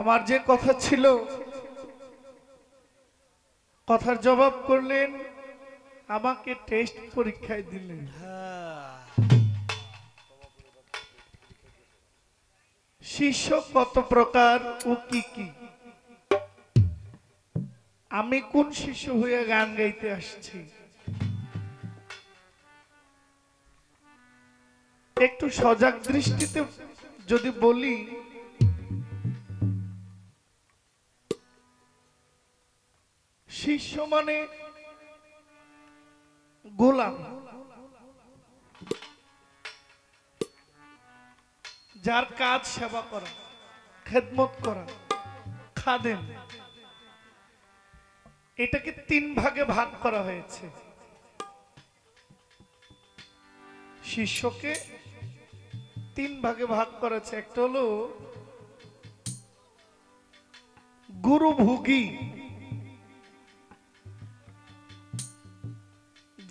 আমার যে কথা ছিল কথার জবাব করলেন, আমাকে টেস্ট পরীক্ষায় দিলেন। শিষ্য কত প্রকার ও কি কি, আমি কোন শিষ্য হয়ে গান গাইতে আসছি একটু সজাগ দৃষ্টিতে যদি বলি, শিষ্য মানে গোলাম, যার কাজ সেবা করা, খেদমত করা, খাদেম। এটাকে তিন ভাগে ভাগ করা হয়েছে। শিষ্যকে তিন ভাগে ভাগ করেছে। একটা হলো গুরু ভোগী,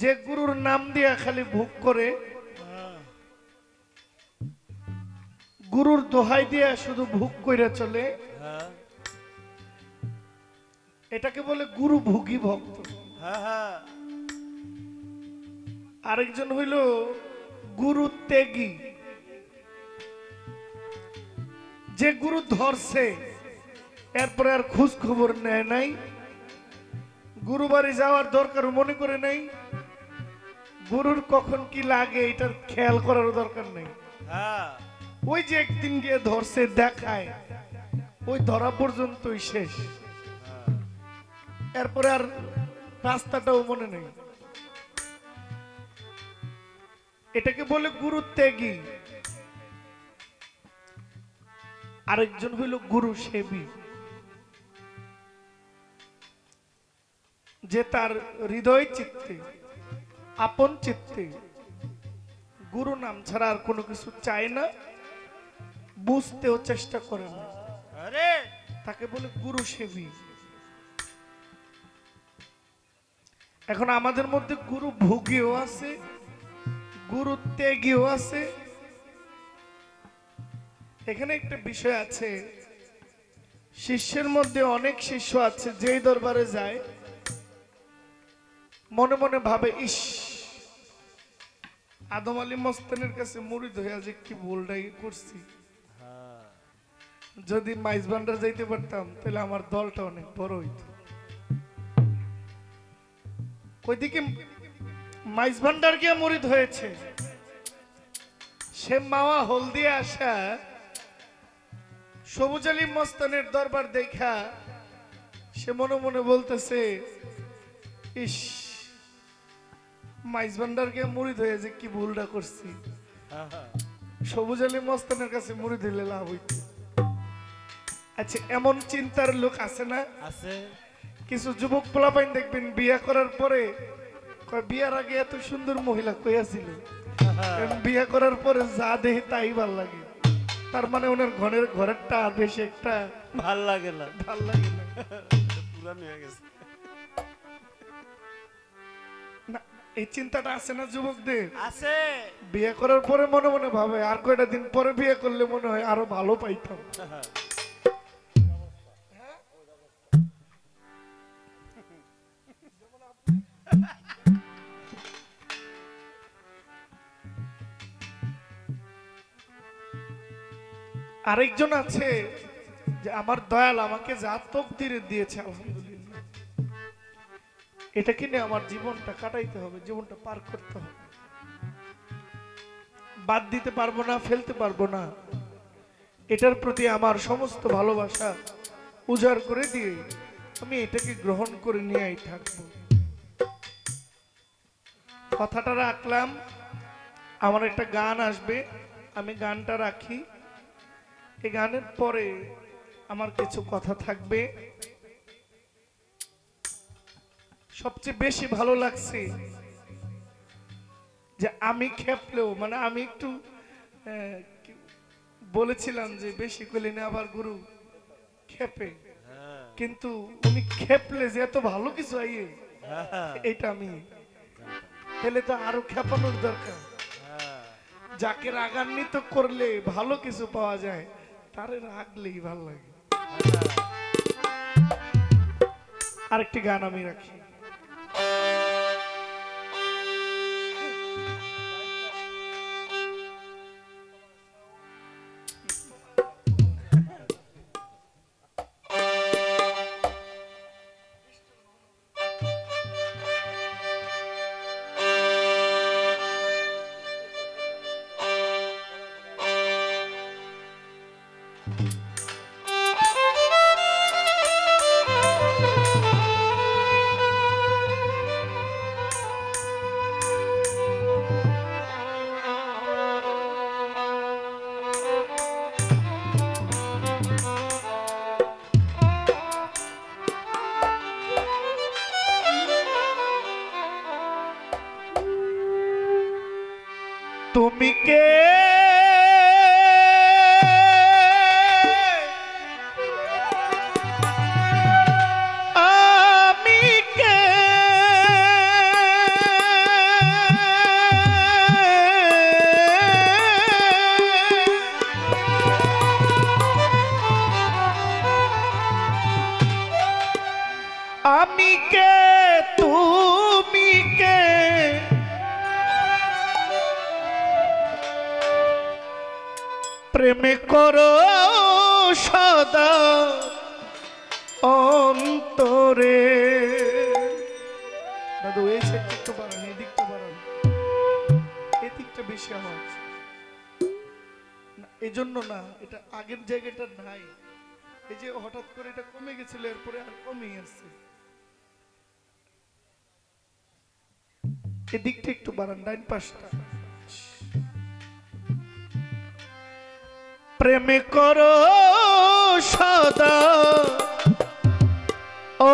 যে গুরুর নাম দিয়া খালি ভোগ করে, গুরুর দোহাই দিয়া শুধু ভোগ করে চলে, এটাকে বলে গুরু ভোগী ভক্ত। আরেকজন হইল গুরু ত্যাগী, যে গুরু ধরছে এরপরে আর খোঁজ খবর নেয় নাই, গুরু বাড়ি যাওয়ার দরকার মনে করে নাই, গুরুর কখন কি লাগে এটার খেয়াল করার দরকার নেই। ওই যে একদিন গিয়ে ধরছে দেখায়, ওই ধরা পর্যন্তই শেষ, এরপরে আর রাস্তাটাও মনে নেই। এটাকে বলে গুরু ত্যাগী। আরেকজন হইল গুরু সেবী, যে তার হৃদয় চিত্তে আপন চিত্তে গুরু নাম ছাড়া আর কোনো কিছু চায় না, বুঝতেও চেষ্টা করে না, তাকে বলে গুরু সেবী। এখন আমাদের মধ্যে গুরু ভোগীও আছে, গুরু ত্যাগীও আছে। এখানে একটা বিষয় আছে, শিষ্যের মধ্যে অনেক শিষ্য আছে যেই দরবারে যায় মনে মনে ভাবে, ইস আদম আলী মস্তানের কাছে মুরিদ হয়ে যে কি ভুলটাই করছি, যদি মাইজ ভান্ডার যাইতে পারতাম তাহলে আমার দলটা অনেক বড় হইত। ওইদিকে মাইজ ভান্ডার গিয়ে মুরিদ হয়েছে, সে মাওয়া হলদিয়া আসা সবুজ আলী মস্তানের দরবার দেখা সে মনে মনে বলতেছে, ইস মাইজ ভান্ডার গিয়ে মুরিদ হয়ে যে কি ভুলটা করছি, সবুজ আলী মস্তানের কাছে মুরিদ হইলে লাভ হইত। আচ্ছা, এমন চিন্তার লোক আছে না? আছে। কিছু যুবক পোলাপাইন দেখবেন বিয়ে করার পরে বিয়ার আগে এত সুন্দর মহিলা কইয়াছিল, বিয়ে করার পরে যা দেখে তাই ভাল লাগে। তার মানে ওনার ঘরেরটা আর বেশি একটা ভাল লাগে না, ভাল লাগে না, পুরান হয়ে গেছে। এই চিন্তাটা আছে না যুবকদের? আছে। বিয়ে করার পরে মনে মনে ভাবে আর কয়টা দিন পরে বিয়ে করলে মনে হয় আরো ভালো পাইতাম। আরেকজন আছে যে আমার দয়াল আমাকে যা তকদিরে দিয়েছে আলহামদুলিল্লাহ, এটা কিনে আমার জীবনটা কাটাইতে হবে, জীবনটা পার করতে হবে, বাদ দিতে পারবো না, ফেলতে পারবো না। এটার প্রতি আমার সমস্ত ভালোবাসা উজাড় করে দিয়ে আমি এটাকে গ্রহণ করে নিয়েই থাকবো। কথাটা রাখলাম, আমার একটা গান আসবে, আমি গানটা রাখি, এই গানের পরে আমার কিছু কথা থাকবে। সবচেয়ে বেশি ভালো লাগছে যে আমি খেপলেও, মানে আমি একটু বলেছিলাম যে বেশি করলে না আবার গুরু খেপে, কিন্তু উনি খেপলে যে এত ভালো কিছু আইয়ে, এটা আমি তাহলে তো আরো খেপানোর দরকার। যাকে রাগান্বিত করলে ভালো কিছু পাওয়া যায় তারে রাগলেই ভালো লাগে। আরেকটি গান আমি রাখি। তুমি কে আমি কে আমি কে তুমি কে প্রেমে করো সদা অন্তরে। দাদু এই সাইডটা একটু বাড়ান, এই দিকটা বাড়ান, এই দিকটা বেশি আওয়াজ না, এই জন্য না, এটা আগের জায়গাটা নাই, এই যে হঠাৎ করে এটা কমে গেছিল এরপরে আর কমে আসছে, এই দিকটা একটু বাড়ান, ডাইন পাশটা। প্রেমে করো সদা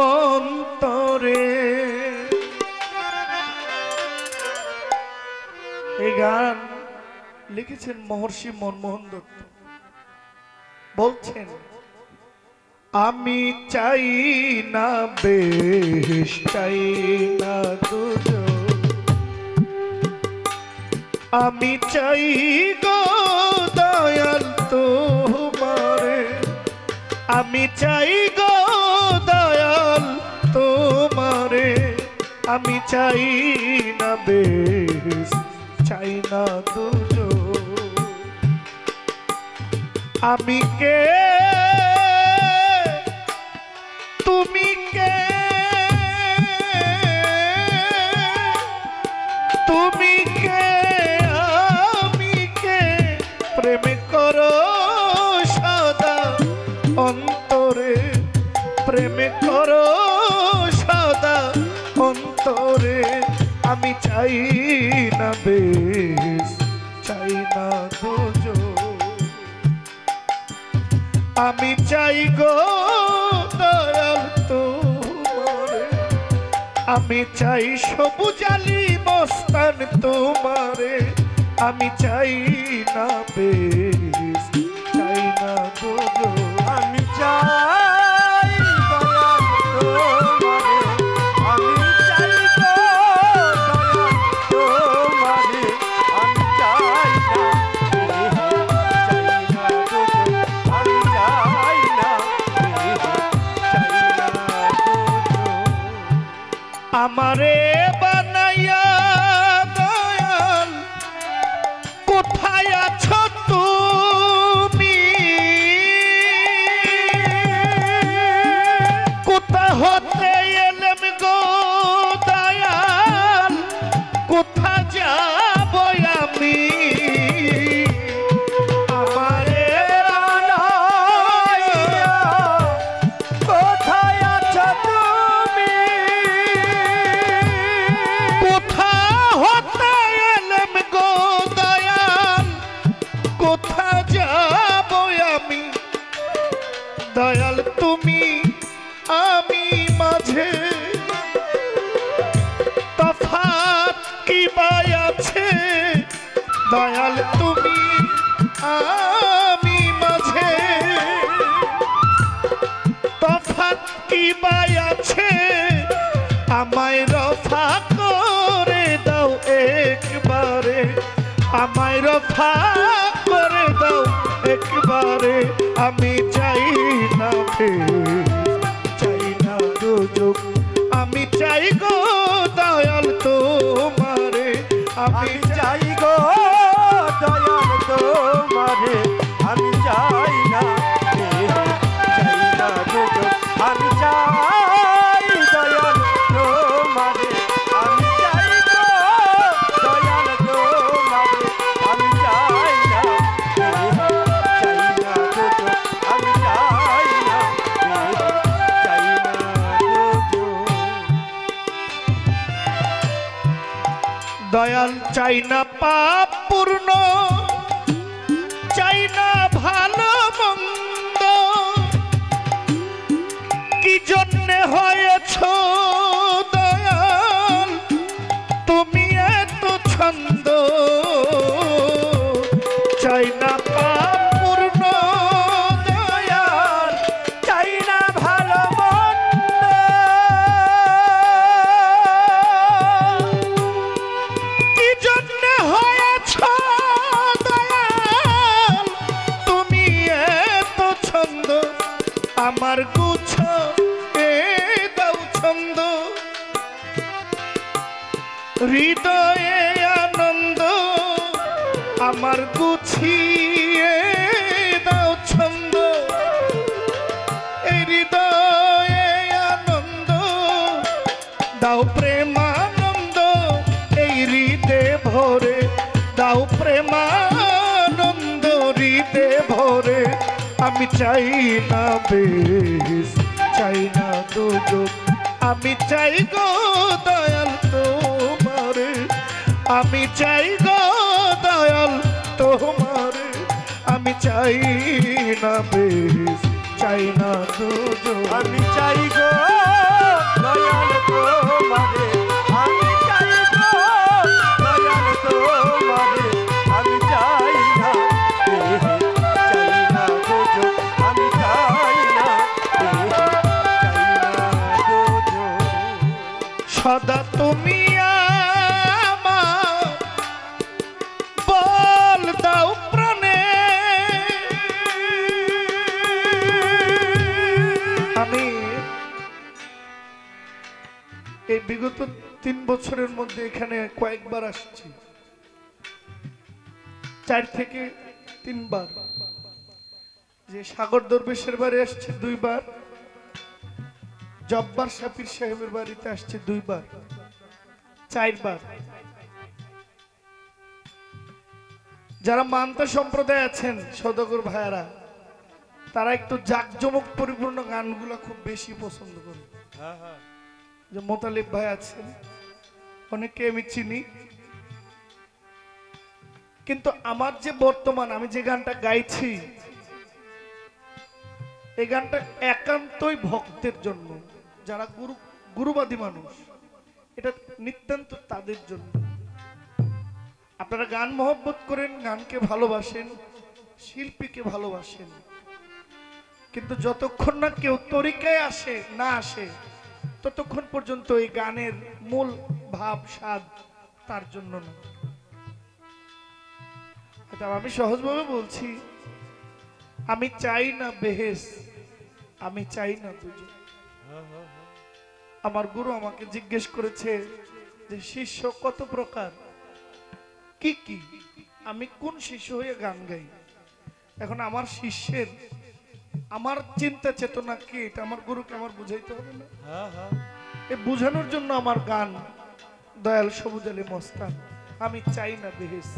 অন্তরে। এই গান লিখেছেন মহর্ষি মনমোহন দত্ত। বলছেন আমি চাই না বেশ, চাই না দুজো, আমি চাই গো দয়াল তোমারে, আমি চাই গো দয়াল তোমারে, আমি চাই না বেশ, চাই না দুজো, আমি কে তুমি কে, তুমি কে আমি কে প্রেমে করো সদা অন্তরে, প্রেমে করো সদা অন্তরে, আমি চাই না বেশ, চাই না দুজো, আমি চাই গো দয়াল তোমারে, আমি চাই সবুজালি মস্তান তোমারে, আমি চাই না বেশ, চাই না দুজো, আমি চাই দয়াল তোমারে, আমি চাই গো দয়াল তোমারে, আমি চাই না, চাই না দুজো, আমি চাই না, চাই না দুজো, আমারে বানাইয়া দয়াল কোথায় আছো তুমি, কোথা হতে এলেম গো দয়াল, কোথা যাব আমি, আমারে বানাইয়া কোথায় আছো তুমি, কোথা হতে এলেম গো দয়াল, কোথা যাব আমি, দয়াল তুমি আমি মাঝে তফাৎ কি বাই আছে, দয়াল তুমি আমি মাঝে তফাৎ কি বাই আছে, আমায় রফা করে দাও একবারে, আমায় রফা করে দাও একবারে, আমি চাই না দুযোগ আমি চাই গো দয়াল তোমারে আমি চাই গো দয়াল তোমারে আমি চাই না চাই না দুযোগ আমি চাই দয়াল তোমারে আমি চাই গো দয়াল তোমারে আমি চাই না দুযোগ আমি চাই না দুযোগ দয়াল চাই না পাপ পূর্ণ চাই না ভালো মন্দ কি জন্যে হয়েছ দয়াল তুমি এত ছন্দ চাই না পাপ পূর্ণ দয়াল চাই না ভালো মন্দ কি জন্যে হয়েছ দয়াল তুমি এত ছন্দ আমার গুছ এ দাও ছন্দ হৃদয়ে আনন্দ আমার গুছিয়ে দাও ছন্দ এই হৃদয়ে আনন্দ দাও প্রেমানন্দ এই হৃদে ভরে দাও প্রেমানন্দ হৃদে ভরে আমি চাই না বেশ চাই না দুযোগ আমি চাই গো দয়াল তোমারে আমি চাই গো দয়াল তোমারে আমি চাই না বেশ চাই না দুযোগ আমি চাই গো দয়াল তোমারে আমি চাই গো দয়াল তোমারে আমি চাই না দুযোগ আমি চাই না দুযোগ সদা তুমি আমার বল দাও প্রাণে আমি এই বিগত 3 বছরের মধ্যে এখানে কয়েকবার আসছি 4 থেকে 3 বার যে সাগর দরবেশের বাড়ি আসছে 2 বার জব্বার শাফির সাহেবের বাড়িতে আসছে 2 বার 4 বার যারা মান্তা সম্প্রদায় আছেন সদগর ভাইয়ারা তারা একটু জাকজমক পরিপূর্ণ গানগুলো খুব বেশি পছন্দ করে যে মোতালিব ভাই আছেন অনেকে আমি চিনি কিন্তু আমার যে বর্তমান আমি যে গানটা গাইছি এই গানটা একান্তই ভক্তের জন্য যারা গুরুবাদী মানুষ এটা নিতান্ত তাদের জন্য আপনারা গান মহব্বত করেন গানকে ভালোবাসেন শিল্পীকে ভালোবাসেন কিন্তু যতক্ষণ না কেউ তরিকায় আসে না আসে ততক্ষণ পর্যন্ত এই গানের মূল ভাব স্বাদ তার জন্য না এটা আমি সহজভাবে বলছি আমি চাই না বেহেস আমি চাই না দুযোগ আমার গুরু আমাকে জিজ্ঞেস করেছে যে শিষ্য কত প্রকার কি কি আমি কোন শিষ্য হয়ে গান গাই এখন আমার শিষ্যের আমার চিন্তা চেতনা কি এটা আমার গুরুকে আমার বুঝাইতে হবে না এই বুঝানোর জন্য আমার গান দয়াল সবুজ আলী মস্তান আমি চাই না বেহেস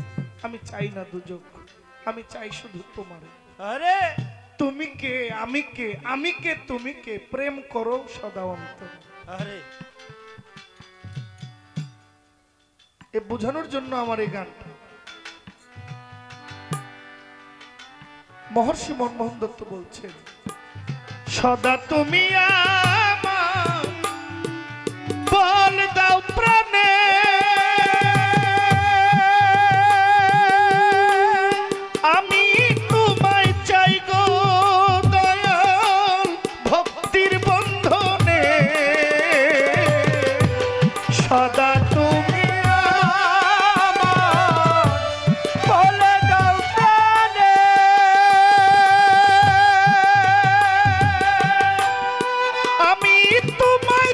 আমি চাই না দুযোগ আমি চাই শুধু তোমারে আরে তুমি কে আমি কে তুমি কে প্রেম করো সদা অন্তর আরে এ বোঝানোর জন্য আমার এই গানটা মহর্ষি মনমোহন দত্ত বলছেন সদা তুমি আমার বল দাও প্রাণে আমি তোমায় চাই গো দয়াল ভক্তির বন্ধনে সদা তুমি তোমায়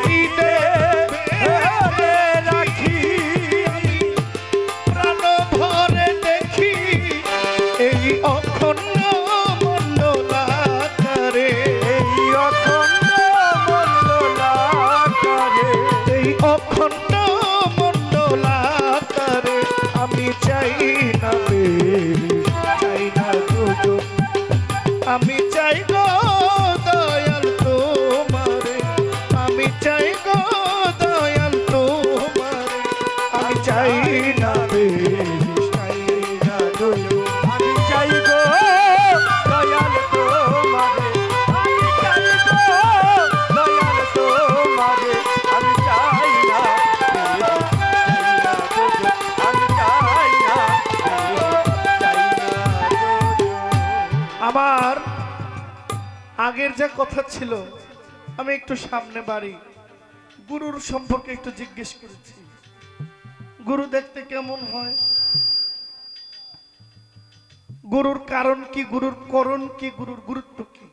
হৃদয়ে রাখি প্রাণ ভরে দেখি এই অখণ্ড মণ্ডলাকারে, এই অখণ্ড মণ্ডলাকারে, এই অখণ্ড মণ্ডলাকারে আমি চাই না চাই না গো, আমি চাই গো দয়াল তোমারে, আমি চাই গো দয়াল তোমারে, আমি চাই না চাই না গো, আমি চাই গো দয়াল তোমারে, আমি চাই গো দয়াল তোমারে, আমি চাই না আমি চাই না আমার আগের যা কথা ছিল আমি একটু সামনে বাড়ি গুরুর সম্পর্কে একটু জিজ্ঞেস করেছি, গুরু দেখতে কেমন হয়, গুরুর কারণ কি, গুরুর করণ কি, গুরুর গুরুত্ব কি,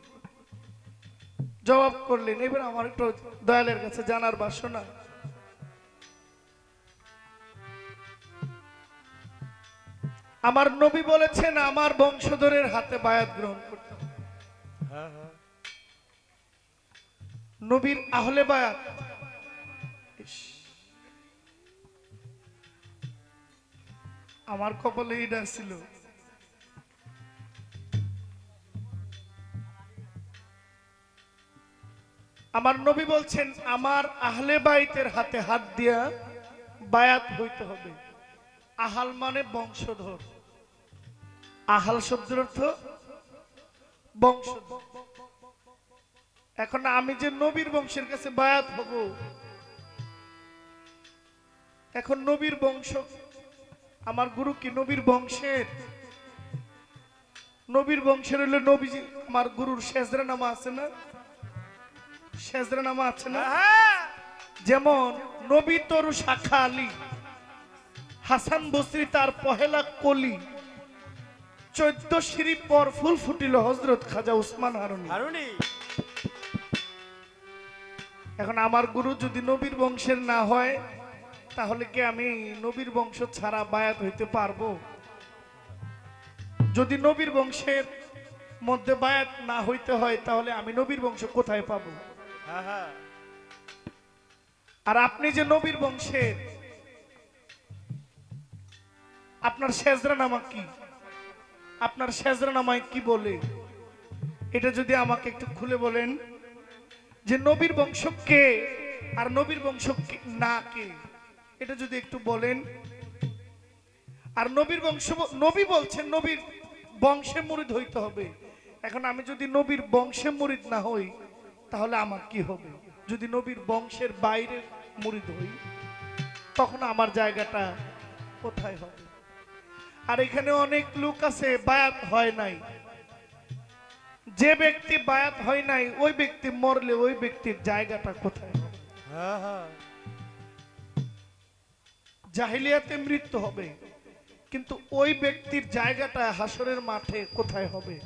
জবাব করলেন। এবার আমার একটু দয়ালের কাছে জানার বাসনা। আমার নবী বলেছেন আমার বংশধরের হাতে বায়াত গ্রহণ করতে হবে। নবীর আহলে বায়াত, আমার কপালে এটা ছিল। আমার নবী বলছেন আমার আহলে বাইতের হাতে হাত দিয়া বায়াত হইতে হবে। আহাল মানে বংশধর, আহাল শব্দের অর্থ বংশধর। এখন আমি যে নবীর বংশের কাছে বায়াত হব, এখন নবীর বংশ, আমার গুরু কি নবীর বংশের? নবীর বংশের হলে নবীজি, আমার গুরুর সেজরা নামা আছে না, সেজরা নামা আছে না, যেমন নবী তরু শাখা আলী, হাসান বসরি তার পহেলা কলি, 14 সিঁড়ি পর ফুল ফুটিল হযরত খাজা উসমান হারুনি। এখন আমার গুরু যদি নবীর বংশের না হয়, তাহলে কি আমি নবীর বংশ ছাড়া বায়াত হইতে পারবো? যদি নবীর বংশের মধ্যে বায়াত না হইতে হয়, তাহলে আমি নবীর বংশ কোথায় পাবো? আর আপনি যে নবীর বংশের, আপনার সেজরা নামা কি, আপনার সেজরা নামায় কি বলে, এটা যদি আমাকে একটু খুলে বলেন যে নবীর বংশ কে আর নবীর বংশ না কে, এটা যদি একটু বলেন। আর নবীর বংশ, নবী বলছেন নবীর বংশে মুরিদ হইতে হবে। এখন আমি যদি নবীর বংশে মুরিদ না হই, তাহলে আমার কি হবে? যদি নবীর বংশের বাইরে মুরিদ হই, তখন আমার জায়গাটা কোথায় হবে? আর এখানে অনেক লোক আছে বায়াত হয় নাই। যে ব্যক্তি বায়াত হয় নাই, ওই ব্যক্তি মরলে ওই ব্যক্তির জায়গাটা কোথায় হবে? জাহিলিয়াতে মৃত্যু হবে, কিন্তু ওই ব্যক্তির জায়গাটা হাসরের মাঠে কোথায় হবে?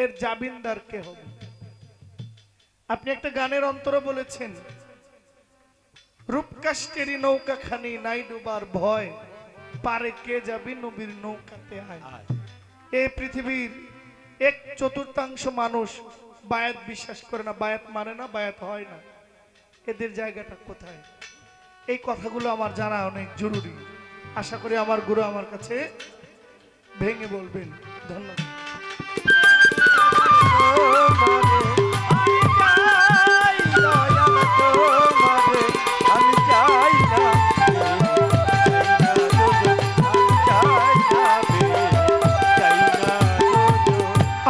এর জামিনদার কে হবে? আপনি একটা গানের অন্তরে বলেছেন, রূপকাষ্টেরি নৌকা খানি নাই ডুবার ভয়, পারে কে যাবি নবীর নৌকাতে আয়। এই পৃথিবীর 1/4 মানুষ বায়াত বিশ্বাস করে না, বায়াত মানে না, বায়াত হয় না। এদের জায়গাটা কোথায়? এই কথাগুলো আমার জানা অনেক জরুরি। আশা করি আমার গুরু আমার কাছে ভেঙে বলবেন। ধন্যবাদ।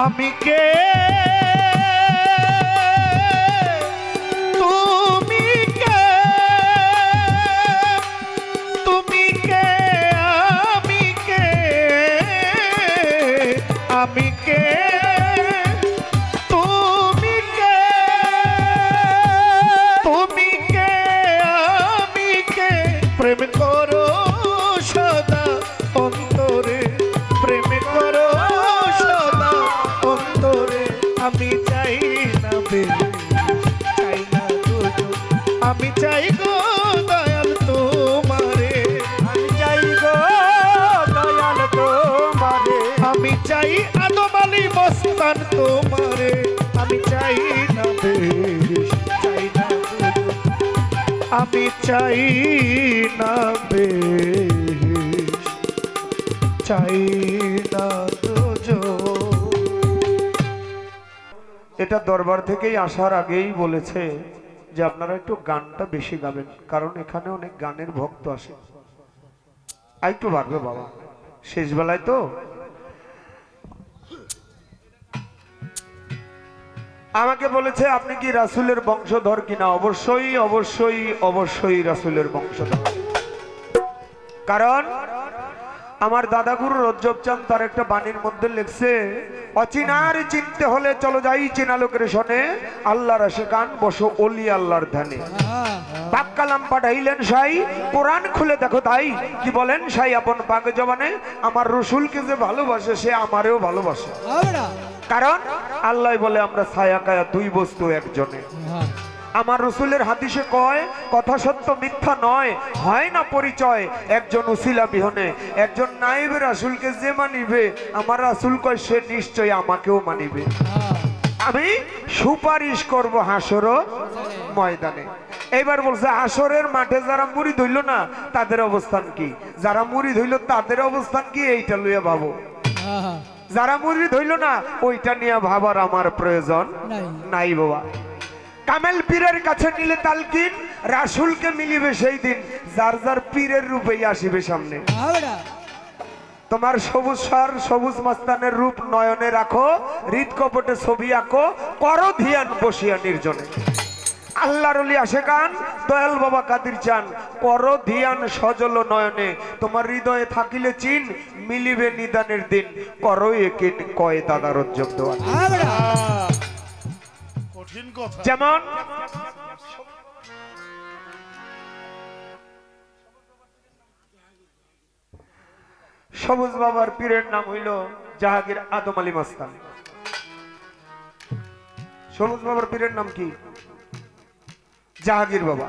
আমি কে, তুমি কে, তুমি কে, আমি কে, আমি কে, তুমি কে, তুমি কে, আমি কে, প্রেম করো সদা অন্তরে, প্রেম করো সদা অন্তরে। আমি চাই না চাই না আমি চাই চাই গো দয়াল তোমারে, আমি চাই গো দয়াল তোমারে, আমি চাই আদম আলী মস্তান তোমারে, আমি চাই না বেশ, চাই না দুজো, আমি চাই না বেশ, চাই না দুজো। এটা দরবার থেকেই আসার আগেই বলেছে যে আপনারা একটু গানটা বেশি গাবেন, কারণ এখানে অনেক গানের ভক্ত আসে। একটু বাড়বে বাবা, শেষ বেলায় তো। আমাকে বলেছে আপনি কি রাসূলের বংশধর কিনা? অবশ্যই অবশ্যই অবশ্যই রাসূলের বংশধর, কারণ আমার দাদাগুরু রজ্জব চাঁদ তার একটা বাণীর মধ্যে লিখছে, অচিনার চিনতে হলে চলো যাই চেনা লোকের শোনে, আল্লাহর আশিকান বসো ওলি আল্লাহর ধ্যানে। পাক্কালাম পাঠাইলেন সাই, কোরআন খুলে দেখো তাই কি বলেন সাই আপন পাক জবানে, আমার রসুলকে যে ভালোবাসে সে আমারেও ভালোবাসে, কারণ আল্লাহ বলে আমরা ছায়া কায়া দুই বস্তু একজনে। আমার রসুলের হাদিসে কয় কথা সত্য মিথ্যা নয়, হয় না পরিচয় একজন উসিলা বিহনে, একজন নাইবে রাসূলকে যে মানিবে আমার রাসূল কয় সে নিশ্চয় আমাকেও মানিবে। আমি সুপারিশ করব হাসর ময়দানে। এইবার বলছে হাসরের মাঠে যারা মুরিদ হইল না তাদের অবস্থান কি, যারা মুরিদ হইল তাদের অবস্থান কি, এইটা লইয়া ভাবো। যারা মুরিদ হইল না ওইটা নিয়ে ভাবার আমার প্রয়োজন নাই বাবা। কামেল পীরের কাছে নিলে তালকিন, রাসূলকে মিলিবে সেই দিন যার যার পীরের রূপেই আসিবে সামনে। তোমার সবুজ সার সবুজ মাস্তানের রূপ নয়নে রাখো, হৃদ কপটে ছবি আঁকো, করো ধ্যান বসিয়া নির্জনে। আল্লাহর ওলি আশিকান দয়াল বাবা কাদির চান, করো ধ্যান সজল নয়নে, তোমার হৃদয়ে থাকিলে চিন মিলিবে নিদানের দিন, করো একিন কয় দাদা রজ্জব দোয়ান। যেমন সবুজ বাবার পীরের নাম হইল জাহাঙ্গীর আদম আলী মাস্তান। সবুজ বাবার পীরের নাম কি? জাহাঙ্গীর বাবা।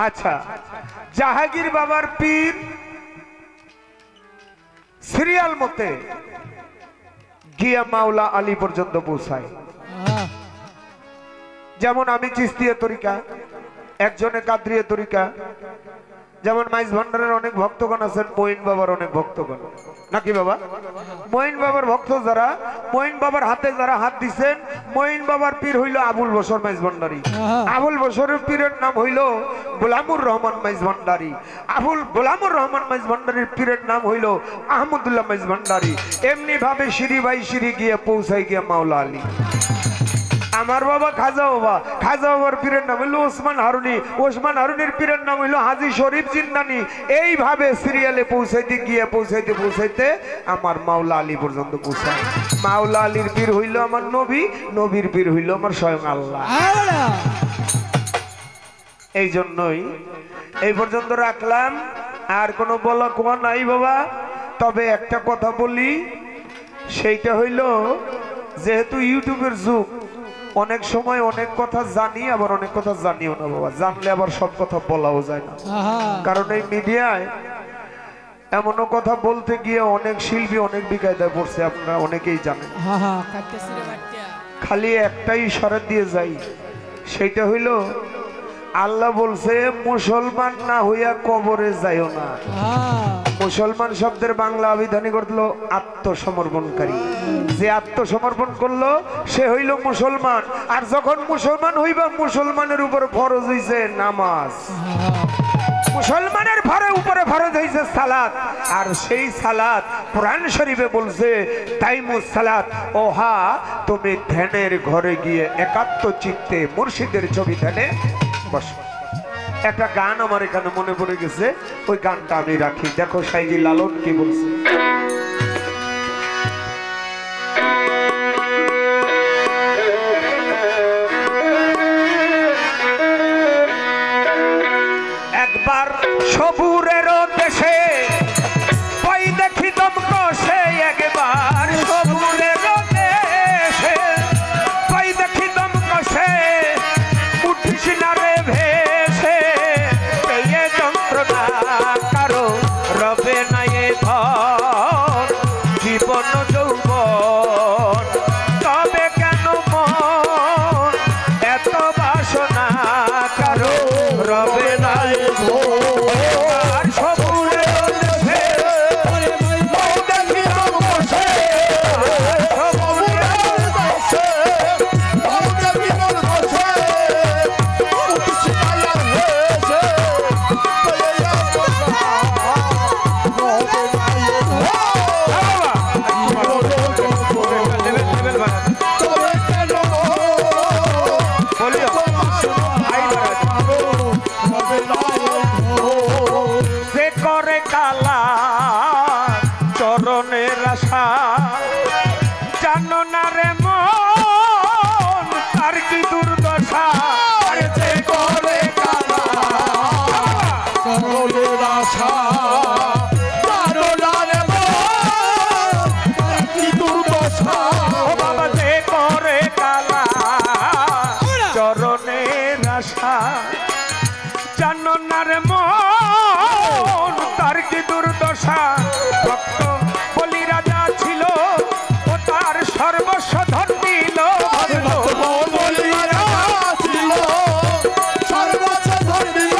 আচ্ছা, জাহাঙ্গীর বাবার পীর সিরিয়াল মতে গিয়া মাওলা আলী পর্যন্ত পৌঁছায়। যেমন আমি চিস্তিয়া তরিকা, একজনে কাদরিয়া তরিকা, যেমন মাইজ ভান্ডারের অনেক ভক্তগণ আছেন, মঈন বাবার অনেক ভক্তগণ, নাকি বাবা? মঈন বাবার ভক্ত যারা, মঈন বাবার হাতে যারা হাত দিচ্ছেন, মঈন বাবার পীর হইল আবুল বশর মাইজ ভান্ডারি, আবুল বশরের পীরের নাম হইল গোলামুর রহমান মাইজ ভান্ডারি, গোলামুর রহমান মাইজ ভান্ডারির পীরের নাম হইল আহমদুল্লাহ মাইজ ভান্ডারি। এমনি ভাবে সিঁড়ি বাই সিঁড়ি গিয়ে পৌঁছাই গিয়া মাওলা আলী। আমার বাবা খাজা বাবা, খাজা বাবার পীরের নাম হইল ওসমান হারুনি, ওসমান হারুনির পীরের নাম হইল হাজী শরীফ জিন্দানি। এইভাবে সিরিয়ালে পৌঁছাইতে গিয়ে পৌঁছাইতে পৌঁছাইতে আমার মাওলা আলী পর্যন্ত পৌঁছায়। মাওলা আলীর পীর হইল আমার নবী, নবীর পীর হইল আমার স্বয়ং আল্লাহ। এই জন্যই এই পর্যন্ত রাখলাম, আর কোনো বলা কোয়া নাই বাবা। তবে একটা কথা বলি, সেইটা হইল যেহেতু ইউটিউবের যুগ, অনেক সময় অনেক কথা জানি আবার অনেক কথা জানিও না বাবা। জানলে আবার সব কথা বলাও যায় না, কারণ এই মিডিয়ায় এমনও কথা বলতে গিয়ে অনেক শিল্পী অনেক বিকায়দায় পড়ছে, আপনারা অনেকেই জানেন। খালি একটাই ইশারা দিয়ে যাই, সেইটা হইল আল্লাহ বলছে মুসলমান না হইয়া কবরে যাইও না। মুসলমান শব্দের বাংলা আবিধানিক অর্থ হলো আত্মসমর্পণকারী। যে আত্মসমর্পণ করলো সে হইল মুসলমান। আর যখন মুসলমান হইবা, মুসলমানের উপর ফরজ হইছে নামাজ, মুসলমানের উপরে ফরজ হইছে সালাত। আর সেই সালাত কোরআন শরীফে বলছে তাইমুস সালাত, ওহা তুমি ধ্যানের ঘরে গিয়ে একাত্ম চিত্তে মুর্শিদের ছবি ধ্যানে বসো। একটা গান আমার এখানে মনে পড়ে গেছে, ওই গানটা আমি রাখি। দেখো সাইজি লালন কি বলছে। একবার সবুরের দেশে কই দেখি দম কষে, একবার সবুরের দেশে কই দেখি দম কষে, উঠিস না রে ভেস রবে না এ আর সবুরে দেশে মৌ দেখিলাম বসে সবুরে দেশে মৌ দেখিলাম বসে উৎসিতায়া হেসে তয়া কথা রবে না এ চরণের আশা জানো না রে মন তার কি দুর্দশা যে করে কালা চরণের আশা জানো না রে মন তার কি দুর্দশা ও বাবা যে করে কালা চরণের আশা জানো না রে মন তার কি দুর্দশা ভক্ত বলি রাজা ছিল ও তার সর্বস্ব ধন দিল বলি রাজা ছিল সর্বস্ব ধন দিল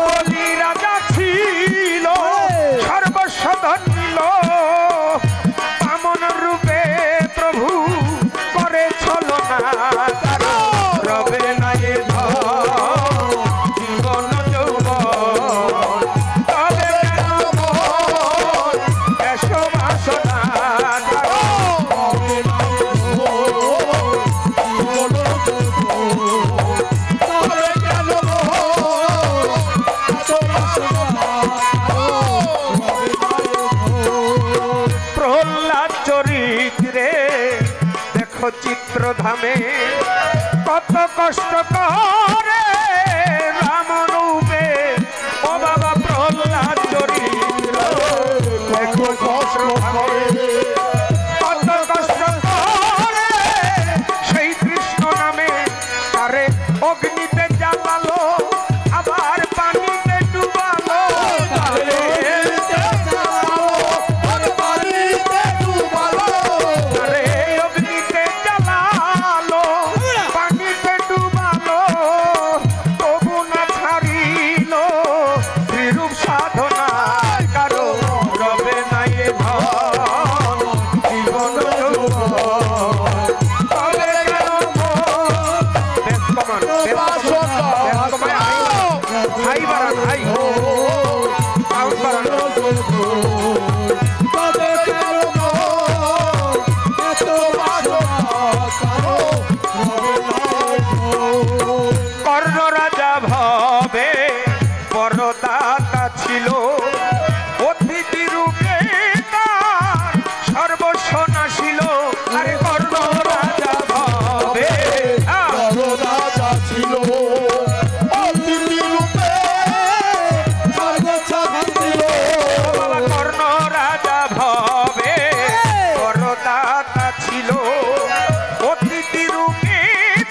বলি রাজা ছিল সর্বস্ব ধন দিল বামন রূপে প্রভু করে ছলনা রবে না এ জীবন যৌবন তবে প্রহ্লাদ চরিত্রে দেখো চিত্রধামে কত কষ্ট করে রাম রূপে ও বাবা প্রহ্লাদ চরিত্র দেখো কষ্ট করে কত কষ্ট করে সেই কৃষ্ণ নামে তারে অগ্নিতে জ্বালালো আবার পানিতে ডুবালো অগ্নিতে জ্বালালো পানিতে ডুবালো তবু না ছাড়িল শ্রীরূপ সাধনা কারো রবে না এ ধন জীবন তবে কেন বেশ কমান ভাই বাড়ান ভাই সাউন্ড বাড়ান কর্ণ রাজা ভবে বড়দাতা ছিল অতিথি রূপে তার সর্বস্ব নাশিল আরে কর্ণ রাজা ভবে বড়দাতা ছিল অতিথি রূপে সর্বস্ব নাশিল বাবা কর্ণ রাজা ভবে বড়দাতা ছিল অতিথি রূপে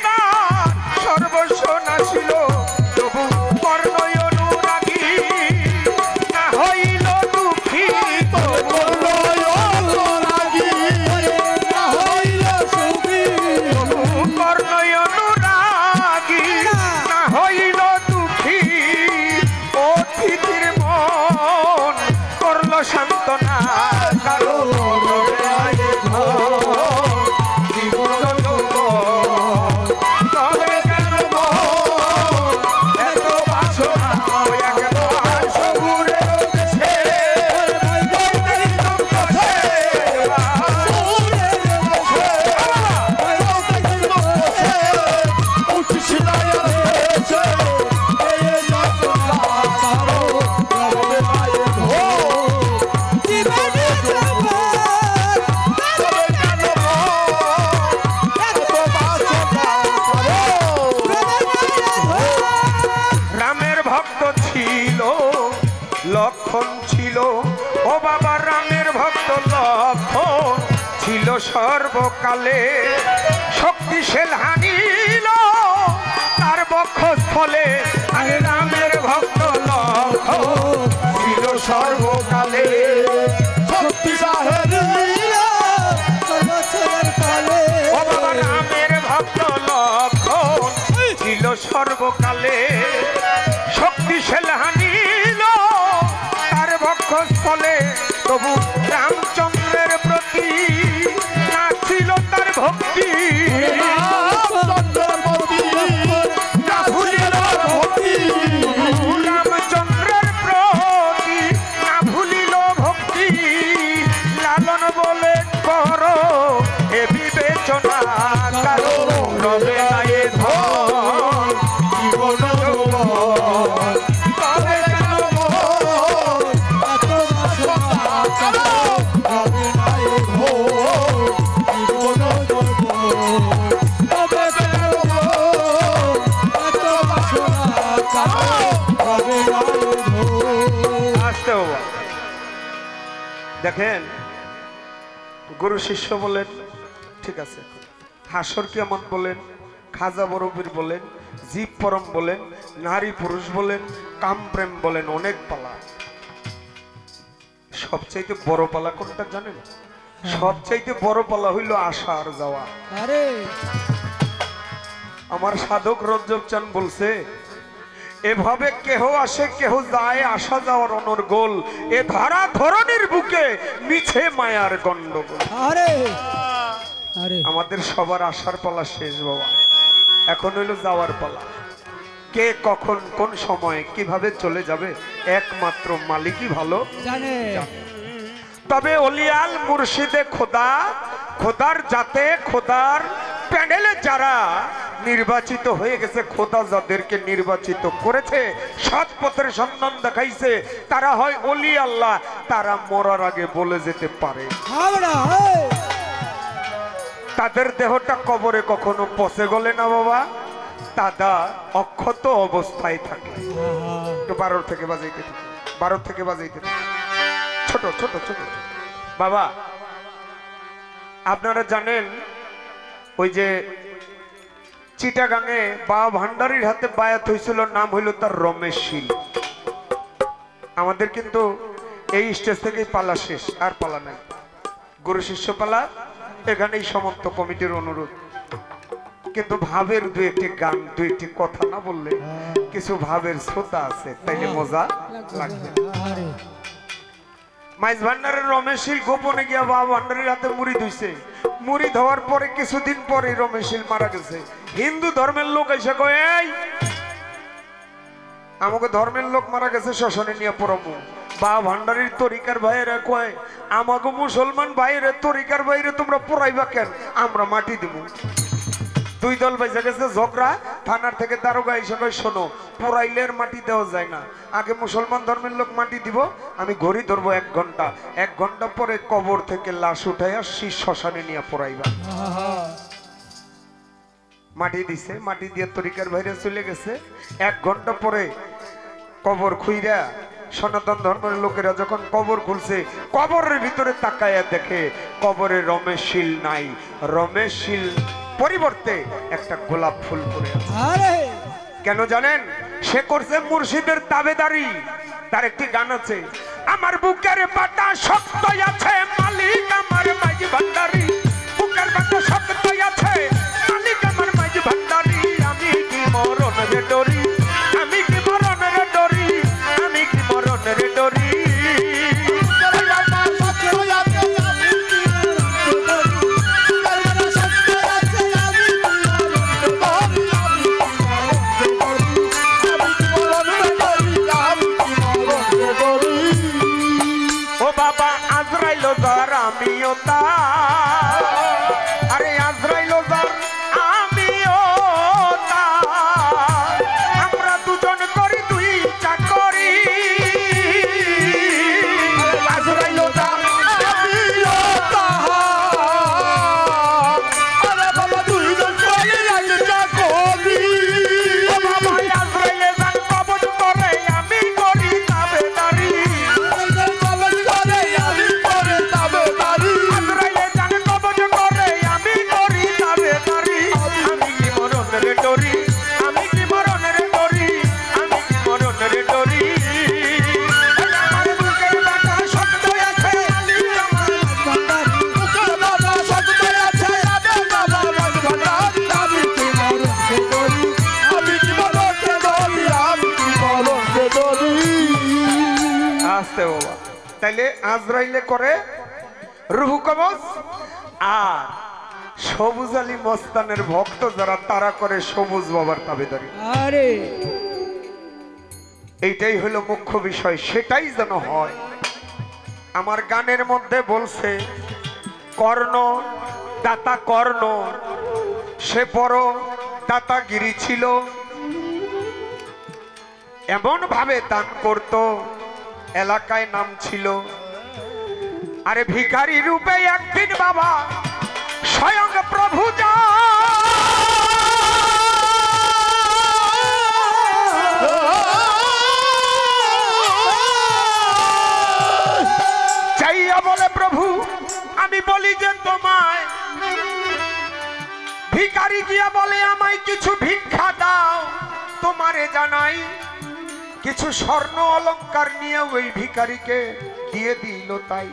তার সর্বস্ব নাশিল তবু কর্ণ অনুরাগী না হইল দুঃখী কর্ণ অনুরাগী না হইল সুখী কর্ণ অনুরাগী না হইল দুঃখী অতিথির মন করল সান্ত্বনা কারো জীবন তবে কেন এত বাসনা একবার সবুরে দেশে রামের ভক্ত ছিল লক্ষণ ছিল ও বাবা রামের ভক্ত লক্ষণ ছিল সর্বকালে শক্তিশাল হানিল তার বক্ষস্থলে আরে রামের ভক্ত লক্ষণ ছিল সর্বকালে শক্তিশাল হানিল ও বাবা রামের ভক্ত লক্ষণ ছিল সর্বকালে শক্তিশাল হানিল তার বক্ষস্থলে, তবু রামচন্দ্রের প্রতি না ছিল তার ভক্তি। না ভুলিল ভক্তি, রামচন্দ্রের প্রতি না ভুলিল ভক্তি। লালন বলে করো এ বিবেচনা, কারো রবে না এ ধন জীবন যৌবন। তবে কেন এত বাসনা, কারো রবে না এ ধন জীবন যৌবন। তবে কেন এত বাসনা, কারো রবে না এ ধন। আসতে বাবা দেখেন, গুরু শিষ্য বলেন ঠিক আছে, হাসর কিয়ামত বলেন, খাজা বরফির বলেন, জীব পরম বলেন, নারী পুরুষ বলেন, কাম প্রেম বলেন, অনেক পালা। সবচাইতে বড় পালা কোনটা জানেন? সবচাইতে বড় পালা হইল আসা আর যাওয়া। আমার সাধক রজ্জব চান বলছে, এভাবে কেহ আসে কেহ যায়, আসা যাওয়ার অনর্গল, এ ধরা ধরনের বুকে মিছে মায়ার গন্ডগোল। আমাদের সবার আসার পালা শেষ বাবা, এখন হইল যাওয়ার পালা। কে কখন কোন সময় কিভাবে চলে যাবে একমাত্র মালিকই ভালো জানে। তবে অলিয়াল মুর্শিদে খোদা, খোদার জাতে খোদার প্যান্ডেলে যারা নির্বাচিত হয়ে গেছে, খোদা যাদেরকে নির্বাচিত করেছে, সৎ পথের সন্ধান দেখাইছে, তারা হয় ওলি আল্লাহ। তারা মরার আগে বলে যেতে পারে, তাদের দেহটা কবরে কখনো পচে গলে না বাবা, তারা অক্ষত অবস্থায় থাকে। একটু 12 থেকে বাজাইতে থাকে, 12 থেকে বাজাইতে থাকে। ছোট ছোট ছোট বাবা, আপনারা জানেন ওই যে চিটাগাঙে বাবা ভান্ডারীর হাতে বায়াত হয়েছিল, নাম হইল তার রমেশ শীল। আমাদের কিন্তু এই স্টেজ থেকেই পালা শেষ, আর পালা নাই। গুরু শিষ্য পালা এখানেই সমাপ্ত, কমিটির অনুরোধ। কিন্তু ভাবের দু একটি গান, দু একটি কথা না বললে কিছু ভাবের শ্রোতা আছে, তাইলে মজা লাগবে। মাইজ ভান্ডারের রমেশ শীল গোপনে গিয়া বাবা ভান্ডারীর হাতে মুড়ি ধুইছে। মুড়ি ধোয়ার পরে কিছুদিন পরে রমেশ শীল মারা গেছে। হিন্দু ধর্মের লোক এসে কয়, এই আমাকে ধর্মের লোক মারা গেছে, শ্মশানে নিয়ে পড়াবো। বা ভান্ডারীর তরিকার ভাইয়েরা কয়, আমাকে মুসলমান ভাইয়ের তরিকার বাইরে তোমরা পড়াইবা কেন, আমরা মাটি দেব। দুই দল বেজে গেছে ঝগড়া। থানার থেকে দারোগা এসে কয়, শোনো, পোড়াইলের মাটি দেওয়া যায় না, আগে মুসলমান ধর্মের লোক মাটি দিব, আমি ঘড়ি ধরবো 1 ঘন্টা, 1 ঘন্টা পরে কবর থেকে লাশ উঠাইয়া শীষ শ্মশানে নিয়ে পড়াইবা। মাটি দিছে, মাটি দিয়ে তরিকার বাইরে চলে গেছে। 1 ঘন্টা পরে কবর খুইরা সনাতন ধর্মের লোকেরা যখন কবর খুলছে, কবরের ভিতরে তাকায়া দেখে কবরে রমেশ শীল নাই। রমেশ শীল পরিবর্তে একটা গোলাপ ফুল পড়ে আছে। কেন জানেন? সে করছে মুর্শিদের তাবেদারি। তার একটি গান আছে, আমার বুকের পাটা শক্ত আছে, মালিক আমার মাইজ ভান্ডারী। বুকের পাটা শক্ত আছে, মালিক আমার মাইজ ভান্ডারী। আমি কি মরণ রে ডরি, আমি কি মরণ রে ডরি, আমি কি মরণ রে ডরি। আমিও তার আসতে বাবা। তাইলে আজরাইলে করে রুহু কবজ, আর সবুজ আলী মস্তানের ভক্ত যারা তারা করে সবুজ বাবার তাবেদারি। আরে এইটাই হলো মুখ্য বিষয়, সেটাই যেন হয়। আমার গানের মধ্যে বলছে কর্ণ দাতা কর্ণ, সে বড় দাতাগিরি ছিল, এমন ভাবে দান করত এলাকায় নাম ছিল। আরে ভিখারি রূপে একদিন বাবা স্বয়ং প্রভু যা চাইয়া বলে প্রভু আমি বলি যে তোমায়, ভিখারি গিয়া বলে আমায় কিছু ভিক্ষা দাও, তোমারে জানাই কিছু স্বর্ণ অলংকার নিয়ে ওই ভিখারিকে দিয়ে দিল। তাই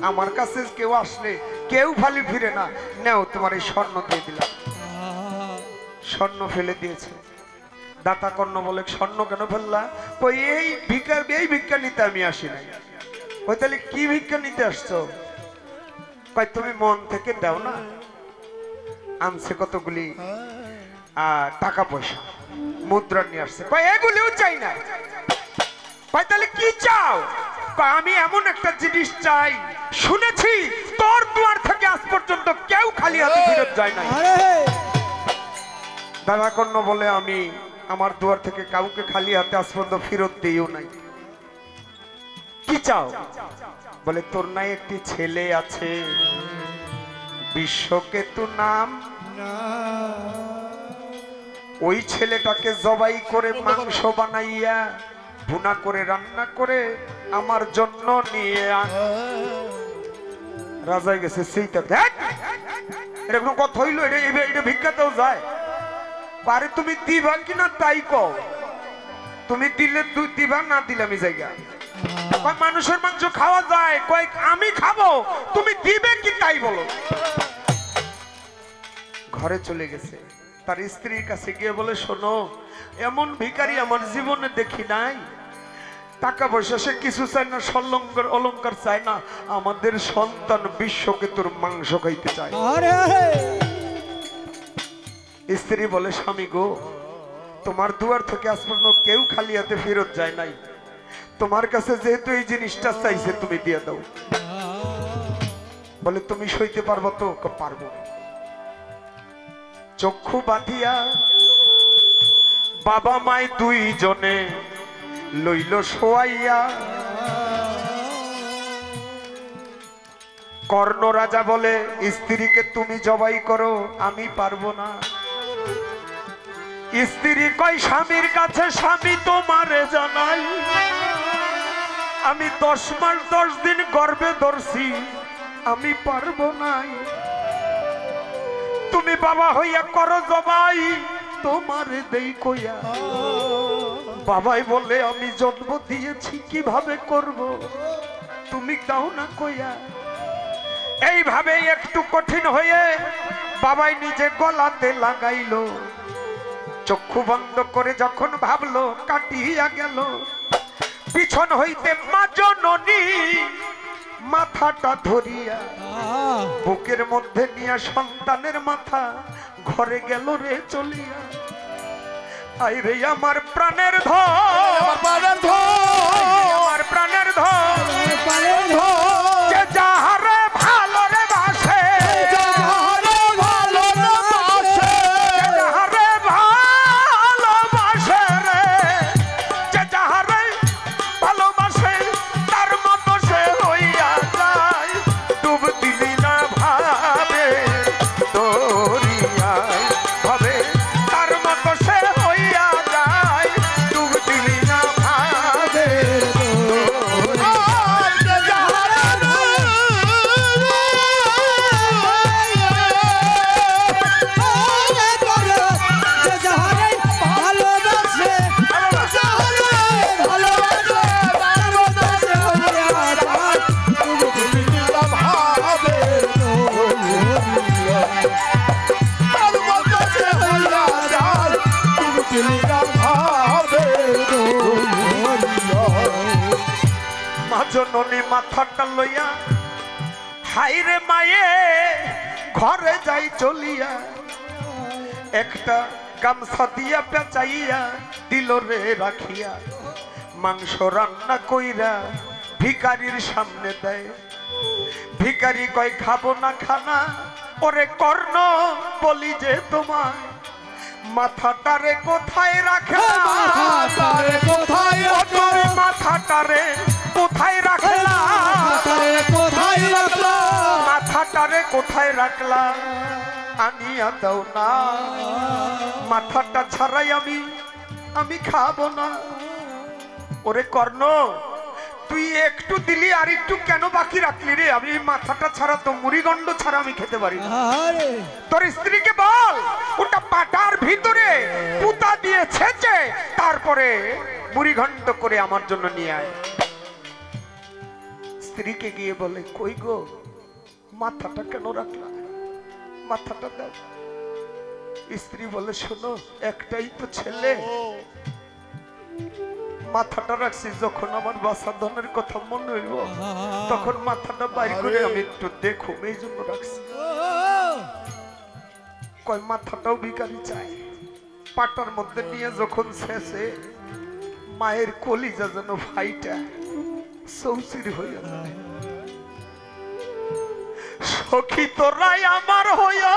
আমার কাছে কেউ আসলে কেউ খালি ফিরে না, নেও তোমার এই স্বর্ণ দিয়ে দিলাম। স্বর্ণ ফেলে দিয়েছে। দাতা কর্ণ বলে স্বর্ণ কেন ফেললা? ওই এই ভিক্ষা নিতে আমি আসি নাই। ওই তাহলে কি ভিক্ষা নিতে আসছো? কয় তুমি মন থেকে দাও না। আনছে কতগুলি টাকা পয়সা মুদ্রা নিয়ে আসছে। কয় এগুলিও চাই না। কয় তাহলে কি চাও? কয় আমি এমন একটা জিনিস চাই, শুনেছি তোর দুয়ার থেকে আজ পর্যন্ত কেউ খালি হাতে ফেরত যায় না। দাদা কর্ণ বলে আমি আমার দুয়ার থেকে কাউকে খালি হাতে আজ পর্যন্ত ফেরত দিইও নাই। কি চাও? বলে তোর নাই একটি ছেলে আছে বিশ্বকেতু নাম, ওই ছেলেটাকে জবাই করে মাংস বানাইয়া ভুনা করে রান্না করে আমার জন্য নিয়ে আন। রাজাই গেছে সেইটা দেখ এটা কোনো কথা হইলো? এটা ভিক্ষাতেও যায় পারে? তুমি দিবা কিনা তাই কও। তুমি দিলে দিবা, না দিলে আমি জায়গা। মানুষের মাংস খাওয়া যায়, কয়েক আমি খাবো, তুমি দিবে কি তাই বলো। ঘরে চলে গেছে, তার স্ত্রীর কাছে গিয়ে বলে শোনো এমন ভিখারি আমার জীবনে দেখি নাই। টাকা পয়সা সে কিছু চায় না, স্বর্ণালংকার অলংকার চায় না, আমাদের সন্তান বিশ্বকেতুর মাংস খাইতে চায়। স্ত্রী বলে স্বামী গো, তোমার দুয়ার থেকে আজ পর্যন্ত কেউ খালি হাতে ফেরত যায় নাই, তোমার কাছে যেহেতু এই জিনিসটা চাইছে তুমি দিয়ে দাও। বলে তুমি সইতে পারবো তো? পারবো। চক্ষু বাঁধিয়া বাবা মায় দুইজনে লইল শোয়াইয়া। কর্ণ রাজা বলে স্ত্রীকে তুমি জবাই করো, আমি পারবো না। স্ত্রী কয় স্বামীর কাছে স্বামী তোমারে জানাই, আমি 10 মাস 10 দিন গর্ভে ধরছি, আমি পারবো নাই। তুমি বাবা হইয়া করো জবাই, তোমারে দেই কইয়া। বাবাই বলে আমি জন্ম দিয়েছি কিভাবে করব, তুমি দাও না কইয়া। এইভাবে একটু কঠিন হয়ে বাবাই নিজে গলাতে লাগাইলো। চক্ষু বন্ধ করে যখন ভাবলো কাটিয়া গেল, পিছন হইতে মা জননী মাথাটা ধরিয়া বুকের মধ্যে নিয়া সন্তানের মাথা ঘরে গেল রে চলিয়া। আই রে আমার প্রাণের ধন, আমার প্রাণের ধন, যে যাহারে ভালো রে বাসে, জননী মাথাটা লইয়া হাইরে মায়ে ঘরে যাই চলিয়া একটা গামছা দিয়া পেঁচাইয়া দিল রে রাখিয়া মাংস রান্না কইরা ভিখারির সামনে দেয় ভিখারি কয় খাবো না খানা ওরে কর্ণ বলি যে তোমার মাথাটারে কোথায় রাখলা মাথাটারে কোথায় রাখলা মাথাটারে কোথায় রাখলা কোথায় রাখলা মাথাটারে কোথায় রাখলা আনিয়া দাও না মাথাটা ছাড়াই আমি খাবো না ওরে কর্ণ তুই একটু দিলি আর একটু কেন বাকি রাখলি রে আমি এই মাথাটা ছাড়া তো মুড়িগন্ড ছাড়া আমি খেতে পারি না তোর স্ত্রীকে বল ওটা পাটার ভিতরে পুতা দিয়ে ছেঁচে তারপরে মুড়িঘণ্ট করে আমার জন্য নিয়ে আয় স্ত্রীকে গিয়ে বলে কই গো মাথাটা কেন রাখলা মাথাটা দাও স্ত্রী বলে শোনো একটাই তো ছেলে মাথাটা রাখছি যখন আমার বাসা ধনের কথা মনে হইব তখন মাথাটা বাইর করে আমি একটু দেখো এই জন্য রাখছি কয় মাথাটাও ভিখারি চাই পাটার মধ্যে নিয়ে যখন শেষে মায়ের কলিজা যেন ভাইটা সৌসির হইয়া যায় সখী তোরাই আমার হইয়া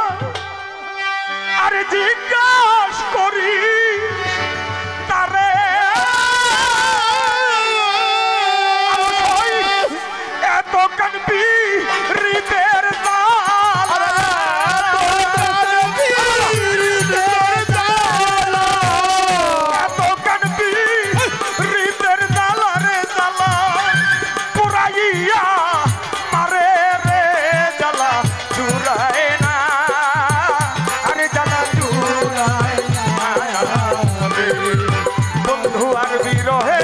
আরে জিজ্ঞাস করি তারে এত কানবি হৃদের এত কানবি হৃদের জ্বালা রে জ্বালা পুরাইয়া মারে রে জ্বালা চুরায় না আরে জ্বালা চুরায় না বন্ধু আর বিরহে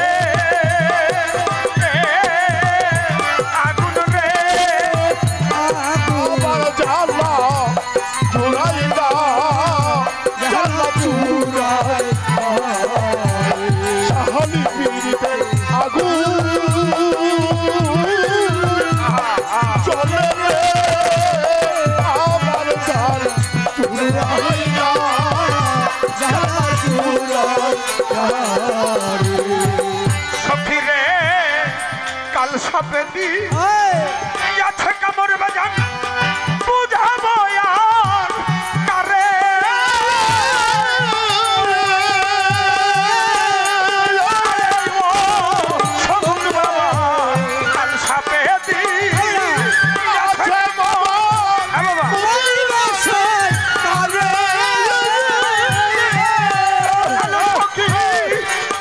সফিরে কাল সপেদি আছে কামর বাজান বুঝাবো আর কারে সগুন বাবা কাল সপেদি আছে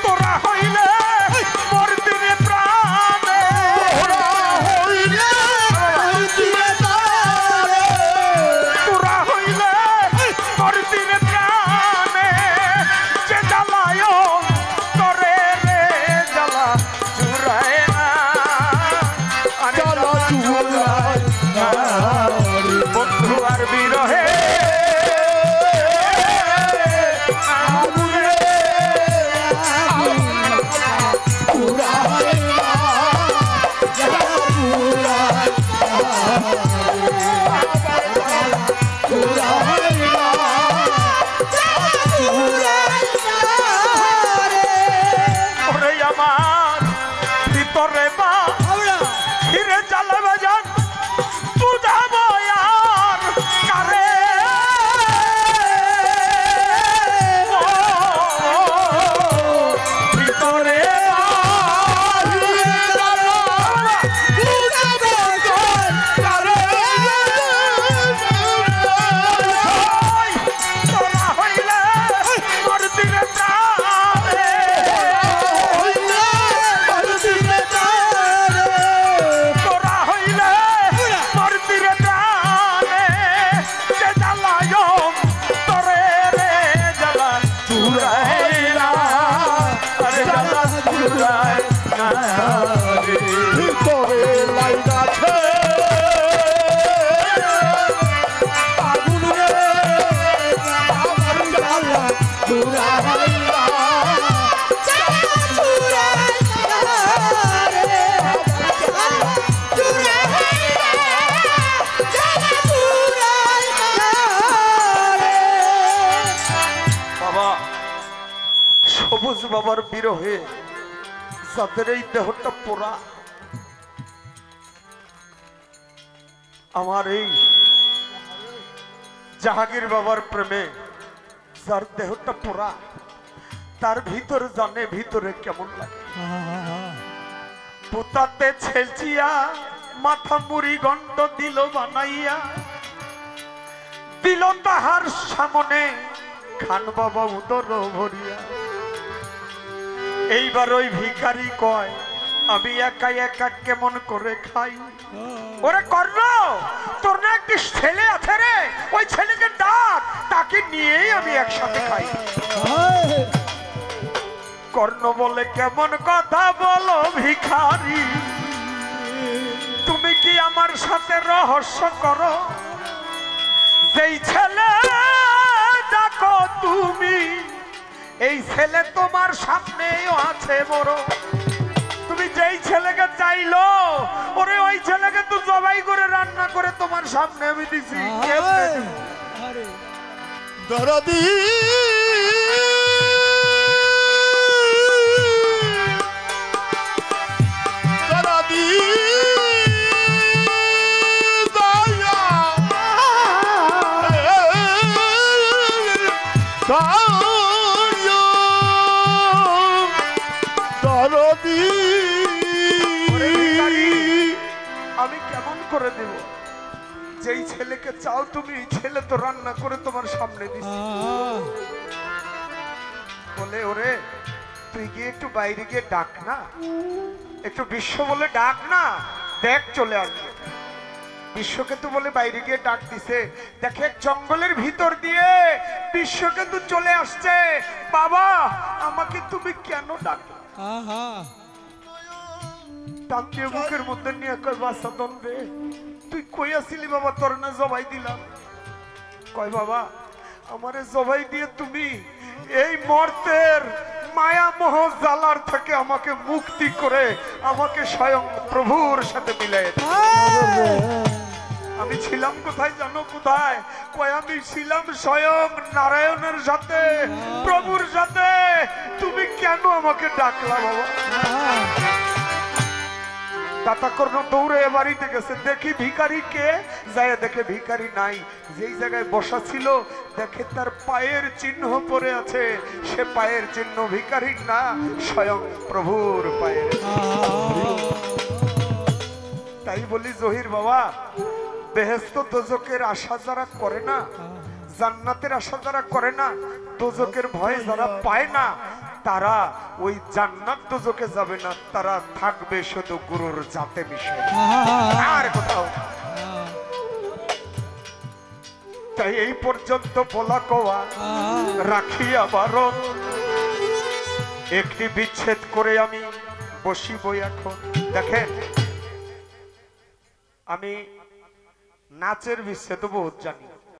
তোরা হইলে মোর দিনে প্রাণে তোরা হইলে বাবার বিরহে যাদের এই দেহটা পোড়া, আমার এই জাহাঙ্গীর বাবার প্রেমে যার দেহটা পোড়া, তার ভিতরে জানে ভিতরে কেমন লাগে। পোতাতে ছেলচিয়া মাথা মুড়ি গন্ড দিল বানাইয়া, দিল তাহার সামনে খান বাবা উদর ভরিয়া। এইবার ওই ভিখারি কয় আমি একা একা কেমন করে খাই। ওরে কর্ণ, তোর না একটি ছেলে আছে রে, ওই ছেলেকে ডাক, তাকে নিয়েই আমি একসাথে খাই। কর্ণ বলে কেমন কথা বলো ভিখারি, তুমি কি আমার সাথে রহস্য করো? যেই ছেলে ডাকো তুমি, এই ছেলে তোমার সামনেও আছে বড়। তুমি যেই ছেলেকে চাইলো, ওরে ওই ছেলেকে তো জবাই করে রান্না করে তোমার সামনে আমি দিছি। দরদি দরদি দয়া দরদি আমি কেমন করে দেব? যেই ছেলেকে চাও তুমি, ছেলে তো রান্না করে তোমার সামনে দিছি। বলে ওরে তুই গিয়ে একটু বাইরে গিয়ে ডাক না, একটু বিশ্ব বলে ডাক না, দেখ চলে আসবে। বিশ্বকে তো বলে বাইরে গিয়ে ডাক দিছে, দেখে জঙ্গলের ভিতর দিয়ে বিশ্বকে তো চলে আসছে। বাবা আমাকে তুমি কেন ডাকো? টান দিয়ে বুকের মধ্যে নিয়ে কয় বাসা দন্দে, তুই কই আসিলি বাবা? তোর না জবাই দিলাম। কয় বাবা আমারে জবাই দিয়ে তুমি এই মর্তের মায়া মোহ জালার থেকে আমাকে মুক্তি করে আমাকে স্বয়ং প্রভুর সাথে মিলাই। আমি ছিলাম কোথায় জানো? কোথায়? কয় আমি ছিলাম স্বয়ং নারায়ণের সাথে, প্রভুর সাথে। তুমি কেন আমাকে ডাকলা বাবা? দাতা কর্ণ দৌড়ে বাড়িতে গেছে, দেখি ভিখারি কে, যায় দেখে ভিখারি নাই। যেই জায়গায় বসা ছিল দেখে তার পায়ের চিহ্ন পড়ে আছে। সে পায়ের চিহ্ন ভিখারির না, স্বয়ং প্রভুর পায়ের। তাই বলি জহির বাবা, বেহেশত দোজকের আশা যারা করে না, জান্নাতের আশা যারা করে না, দোজকের ভয় যারা পায় না, তারা ওই জান্নাত দোজকে যাবে না, তারা থাকবে শুধু গুরুর জাতে মিশে, আর কোথাও। তাই এই পর্যন্ত বলা কোয়া রাখি আবারও, একটি বিচ্ছেদ করে আমি বসিব এখন। দেখেন আমি নাচের বিচ্ছেদ বহুত জানি,